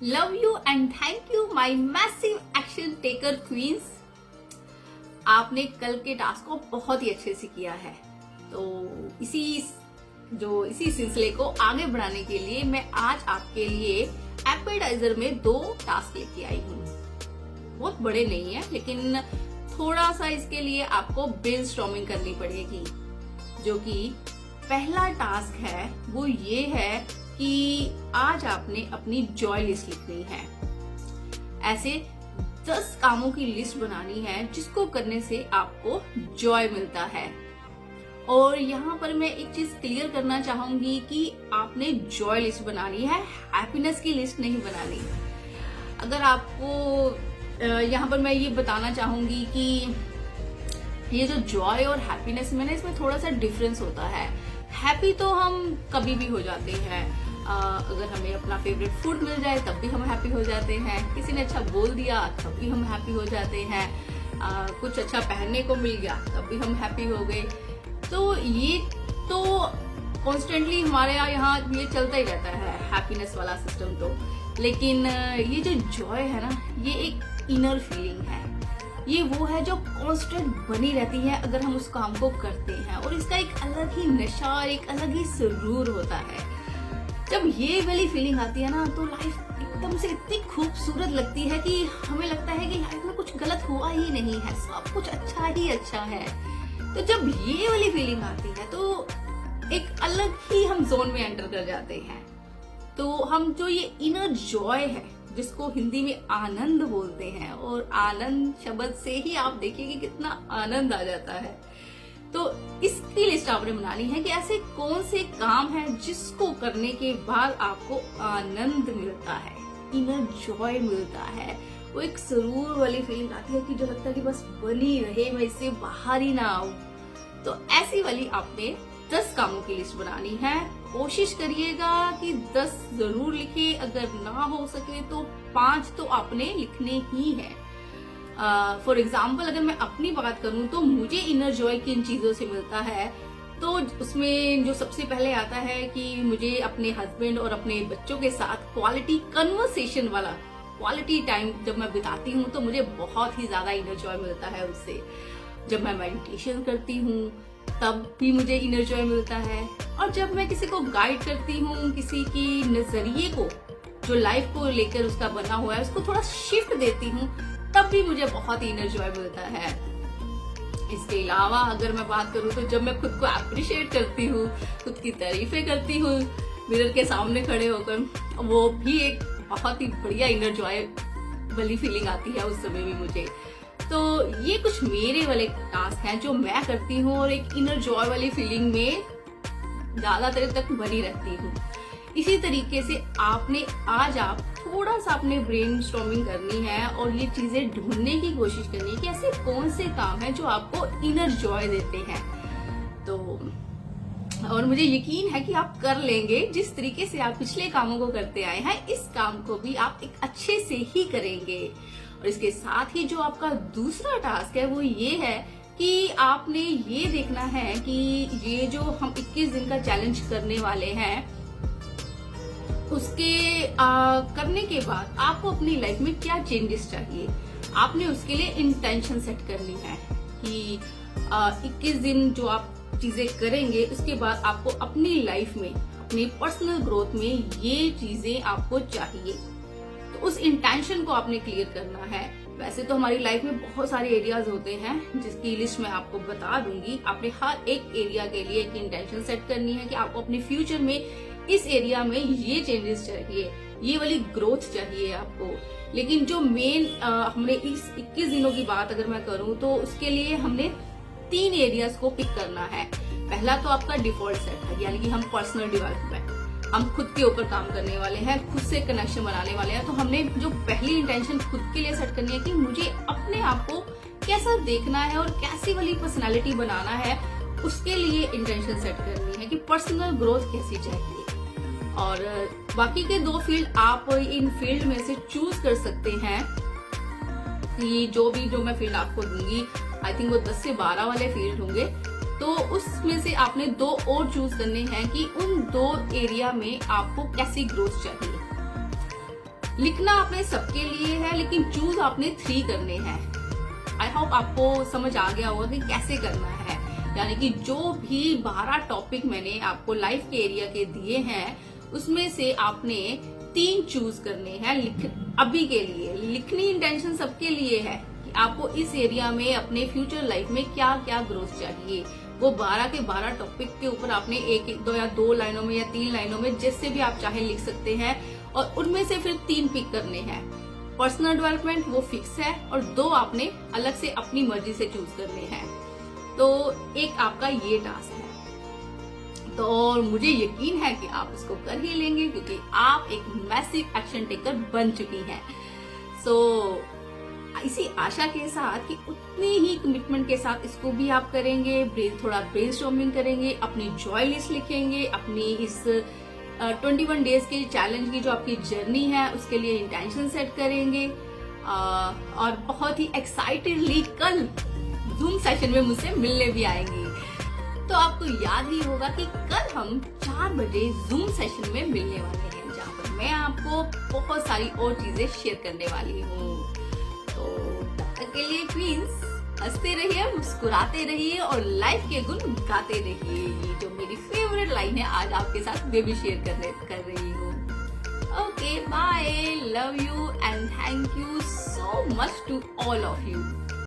Love you and thank you my massive action taker queens. आपने कल के task को बहुत ही अच्छे से किया है, तो इसी सिलसिले को आगे बढ़ाने के लिए मैं आज आपके लिए एपेटाइजर में 2 टास्क लेके आई हूँ। बहुत बड़े नहीं है, लेकिन थोड़ा सा इसके लिए आपको ब्रेनस्टॉर्मिंग करनी पड़ेगी। जो कि पहला टास्क है वो ये है कि आज आपने अपनी जॉय लिस्ट लिखनी है। ऐसे 10 कामों की लिस्ट बनानी है जिसको करने से आपको जॉय मिलता है। और यहाँ पर मैं एक चीज क्लियर करना चाहूंगी कि आपने जॉय लिस्ट बनानी है, हैप्पीनेस की लिस्ट नहीं बनानी। अगर आपको यहाँ पर मैं ये बताना चाहूंगी कि ये जो जॉय और हैप्पीनेस में ना, इसमें थोड़ा सा डिफरेंस होता है। हैप्पी तो हम कभी भी हो जाते हैं, अगर हमें अपना फेवरेट फूड मिल जाए तब भी हम हैप्पी हो जाते हैं, किसी ने अच्छा बोल दिया तब भी हम हैप्पी हो जाते हैं, कुछ अच्छा पहनने को मिल गया तब भी हम हैप्पी हो गए। तो ये तो कॉन्स्टेंटली हमारे यहाँ ये चलता ही रहता है, हैप्पीनेस वाला सिस्टम तो। लेकिन ये जो जॉय है ना, ये एक इनर फीलिंग है। ये वो है जो कांस्टेंट बनी रहती है अगर हम उस काम को करते हैं, और इसका एक अलग ही नशा और एक अलग ही सुरूर होता है। जब ये वाली फीलिंग आती है ना, तो लाइफ एकदम से इतनी खूबसूरत लगती है कि हमें लगता है कि लाइफ में कुछ गलत हुआ ही नहीं है, सब कुछ अच्छा ही अच्छा है। तो जब ये वाली फीलिंग आती है तो एक अलग ही हम जोन में एंटर कर जाते हैं। तो हम जो ये इनर जॉय है, जिसको हिंदी में आनंद बोलते हैं, और आनंद शब्द से ही आप देखिए कि कितना आनंद आ जाता है। तो इसकी लिस्ट आपने बनानी है कि ऐसे कौन से काम हैं जिसको करने के बाद आपको आनंद मिलता है, इनर जॉय मिलता है। वो एक सुरूर वाली फीलिंग आती है कि जो लगता है कि बस बनी रहे, मैं इससे बाहर ही ना आऊं। तो ऐसी वाली आपने 10 कामों की लिस्ट बनानी है। कोशिश करिएगा कि 10 जरूर लिखे, अगर ना हो सके तो 5 तो आपने लिखने ही है। फॉर एग्जाम्पल अगर मैं अपनी बात करूं तो मुझे इनर जॉय किन चीजों से मिलता है, तो उसमें जो सबसे पहले आता है कि मुझे अपने हस्बैंड और अपने बच्चों के साथ क्वालिटी कन्वर्सेशन वाला क्वालिटी टाइम जब मैं बिताती हूँ तो मुझे बहुत ही ज्यादा इनर जॉय मिलता है उससे। जब मैं मेडिटेशन करती हूँ तब भी मुझे इनर जॉय मिलता है। और जब मैं किसी को गाइड करती हूँ, किसी की नजरिए को जो लाइफ को लेकर उसका बना हुआ है उसको थोड़ा शिफ्ट देती हूँ, तब भी मुझे बहुत इनर जॉय मिलता है। इसके अलावा अगर मैं बात करूँ तो जब मैं खुद को अप्रिशिएट करती हूँ, खुद की तारीफें करती हूँ मिरर के सामने खड़े होकर, वो भी एक बहुत ही बढ़िया इनर जॉय वाली फीलिंग आती है उस समय भी मुझे। तो ये कुछ मेरे वाले टास्क हैं जो मैं करती हूँ और एक इनर जॉय वाली फीलिंग में ज्यादा देर तक बनी रहती हूँ। इसी तरीके से आज आप थोड़ा सा अपने ब्रेनस्टॉर्मिंग करनी है और ये चीजें ढूंढने की कोशिश करनी है कि ऐसे कौन से काम हैं जो आपको इनर जॉय देते हैं। तो और मुझे यकीन है कि आप कर लेंगे। जिस तरीके से आप पिछले कामों को करते आए हैं, इस काम को भी आप एक अच्छे से ही करेंगे। और इसके साथ ही जो आपका दूसरा टास्क है वो ये है कि आपने ये देखना है कि ये जो हम 21 दिन का चैलेंज करने वाले हैं, उसके करने के बाद आपको अपनी लाइफ में क्या चेंजेस चाहिए। आपने उसके लिए इंटेंशन सेट करनी है कि 21 दिन जो आप चीजें करेंगे, उसके बाद आपको अपनी लाइफ में, अपनी पर्सनल ग्रोथ में ये चीजें आपको चाहिए। तो उस इंटेंशन को आपने क्लियर करना है। वैसे तो हमारी लाइफ में बहुत सारे एरियाज होते हैं जिसकी लिस्ट मैं आपको बता दूंगी। आपने हर एक एरिया के लिए एक इंटेंशन सेट करनी है कि आपको अपने फ्यूचर में इस एरिया में ये चेंजेस चाहिए, ये वाली ग्रोथ चाहिए आपको। लेकिन जो मेन हमने इस 21 दिनों की बात अगर मैं करूं तो उसके लिए हमने 3 एरियाज को पिक करना है। पहला तो आपका डिफॉल्ट सेट है, यानी कि हम पर्सनल डेवलपमेंट, हम खुद के ऊपर काम करने वाले हैं, खुद से कनेक्शन बनाने वाले हैं। तो हमने जो पहली इंटेंशन खुद के लिए सेट करनी है कि मुझे अपने आप को कैसा देखना है और कैसी वाली पर्सनालिटी बनाना है, उसके लिए इंटेंशन सेट करनी है कि पर्सनल ग्रोथ कैसी चाहिए। और बाकी के 2 फील्ड आप इन फील्ड में से चूज कर सकते हैं कि जो मैं फील्ड आपको दूंगी, आई थिंक वो 10 से 12 वाले फील्ड होंगे। तो उसमें से आपने 2 और चूज करने हैं कि उन 2 एरिया में आपको कैसी ग्रोथ चाहिए। लिखना आपने सबके लिए है, लेकिन चूज आपने 3 करने हैं। आई होप आपको समझ आ गया होगा कि कैसे करना है। यानी कि जो भी 12 टॉपिक मैंने आपको लाइफ के एरिया के दिए हैं, उसमें से आपने 3 चूज करने हैं अभी के लिए। लिखनी इंटेंशन सबके लिए है कि आपको इस एरिया में अपने फ्यूचर लाइफ में क्या क्या ग्रोथ चाहिए। वो 12 के 12 टॉपिक के ऊपर आपने एक दो या 2 लाइनों में या 3 लाइनों में जैसे भी आप चाहे लिख सकते हैं, और उनमें से फिर 3 पिक करने हैं। पर्सनल डेवलपमेंट वो फिक्स है, और 2 आपने अलग से अपनी मर्जी से चूज करने हैं। तो एक आपका ये टास्क है, तो मुझे यकीन है कि आप इसको कर ही लेंगे, क्योंकि आप एक मैसिव एक्शन टेकर बन चुकी हैं। सो इसी आशा के साथ कि उतनी ही कमिटमेंट के साथ इसको भी आप करेंगे। थोड़ा ब्रेनस्टॉर्मिंग करेंगे, अपनी जॉय लिस्ट लिखेंगे, अपनी इस 21 डेज की चैलेंज की जो आपकी जर्नी है उसके लिए इंटेंशन सेट करेंगे, और बहुत ही एक्साइटेडली कल जूम सेशन में मुझसे मिलने भी आएंगी। तो आपको याद ही होगा कि कल हम 4 बजे जूम सेशन में मिलने वाले हैं, जहाँ पर मैं आपको बहुत सारी और चीजें शेयर करने वाली हूँ। तो तब तक के लिए प्लीज हंसते रहिए, मुस्कुराते रहिए और लाइफ के गुण गाते रहिए। ये जो मेरी फेवरेट लाइन है आज आपके साथ मैं भी शेयर कर रही हूँ। Okay, bye, love you and thank you so much to all of you.